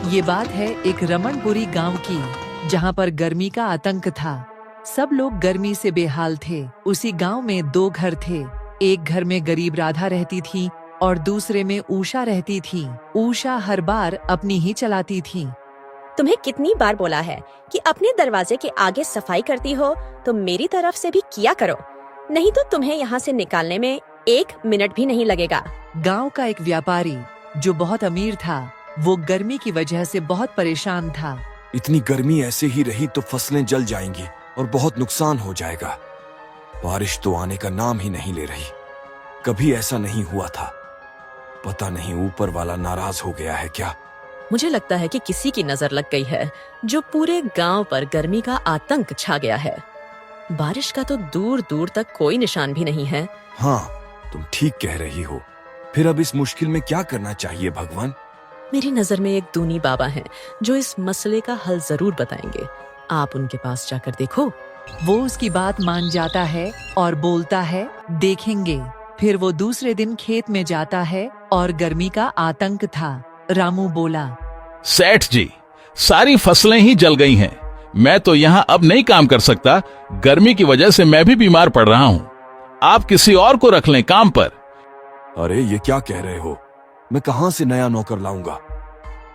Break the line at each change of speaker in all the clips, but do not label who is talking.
ये बात है एक रमणपुरी गांव की, जहां पर गर्मी का आतंक था। सब लोग गर्मी से बेहाल थे। उसी गांव में दो घर थे। एक घर में गरीब राधा रहती थी और दूसरे में उषा रहती थी। उषा हर बार अपनी ही चलाती थी।
तुम्हें कितनी बार बोला है कि अपने दरवाजे के आगे सफाई करती हो तो मेरी तरफ से भी किया करो, नहीं तो तुम्हें यहाँ से निकालने में 1 मिनट भी नहीं लगेगा।
गांव का एक व्यापारी जो बहुत अमीर था, वो गर्मी की वजह से बहुत परेशान था।
इतनी गर्मी ऐसे ही रही तो फसलें जल जाएंगी और बहुत नुकसान हो जाएगा। बारिश तो आने का नाम ही नहीं ले रही। कभी ऐसा नहीं हुआ था। पता नहीं ऊपर वाला नाराज हो गया है क्या?
मुझे लगता है कि किसी की नजर लग गई है, जो पूरे गांव पर गर्मी का आतंक छा गया है। बारिश का तो दूर दूर तक कोई निशान भी नहीं है।
हाँ, तुम ठीक कह रही हो। फिर अब इस मुश्किल में क्या करना चाहिए भगवान?
मेरी नजर में एक दूनी बाबा हैं, जो इस मसले का हल जरूर बताएंगे। आप उनके पास जाकर देखो।
वो उसकी बात मान जाता है और बोलता है, देखेंगे। फिर वो दूसरे दिन खेत में जाता है और गर्मी का आतंक था। रामू बोला,
सेठ जी, सारी फसलें ही जल गई हैं। मैं तो यहाँ अब नहीं काम कर सकता। गर्मी की वजह से मैं भी बीमार पड़ रहा हूँ। आप किसी और को रख लें काम पर।
अरे ये क्या कह रहे हो? मैं कहां से नया नौकर लाऊंगा?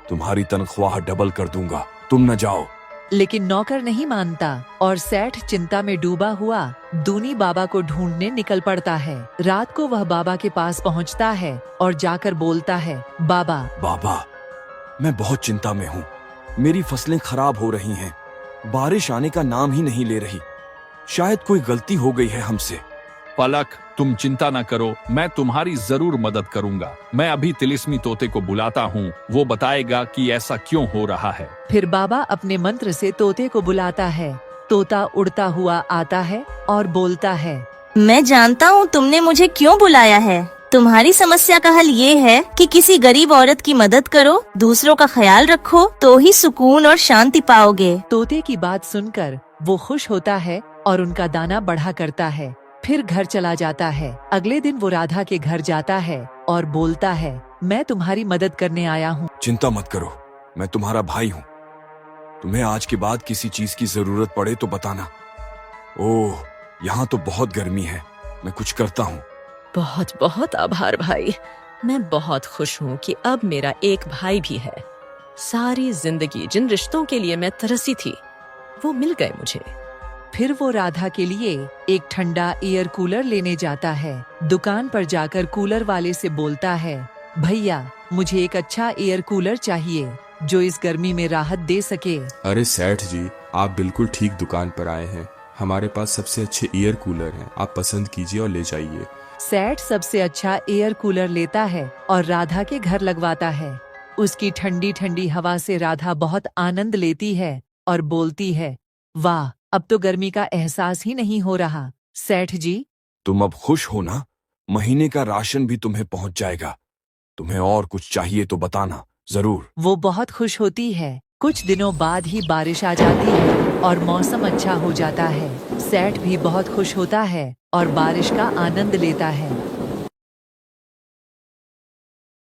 तुम्हारी तनख्वाह डबल कर दूंगा, तुम न जाओ।
लेकिन नौकर नहीं मानता और सेठ चिंता में डूबा हुआ दूनी बाबा को ढूंढने निकल पड़ता है। रात को वह बाबा के पास पहुंचता है और जाकर बोलता है, बाबा
बाबा, मैं बहुत चिंता में हूँ। मेरी फसलें खराब हो रही हैं। बारिश आने का नाम ही नहीं ले रही। शायद कोई गलती हो गई है हमसे।
पलक, तुम चिंता न करो, मैं तुम्हारी जरूर मदद करूंगा। मैं अभी तिलिस्मी तोते को बुलाता हूँ, वो बताएगा कि ऐसा क्यों हो रहा है।
फिर बाबा अपने मंत्र से तोते को बुलाता है। तोता उड़ता हुआ आता है और बोलता है,
मैं जानता हूँ तुमने मुझे क्यों बुलाया है। तुम्हारी समस्या का हल ये है कि किसी गरीब औरत की मदद करो, दूसरों का ख्याल रखो, तो ही सुकून और शांति पाओगे।
तोते की बात सुनकर वो खुश होता है और उनका दाना बढ़ा करता है। फिर घर चला जाता है। अगले दिन वो राधा के घर जाता है और बोलता है, मैं तुम्हारी मदद करने आया हूँ।
चिंता मत करो, मैं तुम्हारा भाई हूँ। तुम्हें आज के बाद किसी चीज की जरूरत पड़े तो बताना। ओह, यहाँ तो बहुत गर्मी है, मैं कुछ करता हूँ।
बहुत बहुत आभार भाई। मैं बहुत खुश हूँ कि अब मेरा एक भाई भी है। सारी जिंदगी जिन रिश्तों के लिए मैं तरसी थी, वो मिल गए मुझे।
फिर वो राधा के लिए एक ठंडा एयर कूलर लेने जाता है। दुकान पर जाकर कूलर वाले से बोलता है, भैया मुझे एक अच्छा एयर कूलर चाहिए जो इस गर्मी में राहत दे सके।
अरे सेठ जी, आप बिल्कुल ठीक दुकान पर आए हैं। हमारे पास सबसे अच्छे एयर कूलर हैं, आप पसंद कीजिए और ले जाइए।
सेठ सबसे अच्छा एयर कूलर लेता है और राधा के घर लगवाता है। उसकी ठंडी ठंडी हवा से राधा बहुत आनंद लेती है और बोलती है, वाह, अब तो गर्मी का एहसास ही नहीं हो रहा। सेठ जी,
तुम अब खुश हो ना? महीने का राशन भी तुम्हें पहुंच जाएगा। तुम्हें और कुछ चाहिए तो बताना जरूर।
वो बहुत खुश होती है। कुछ दिनों बाद ही बारिश आ जाती है और मौसम अच्छा हो जाता है। सेठ भी बहुत खुश होता है और बारिश का आनंद लेता है।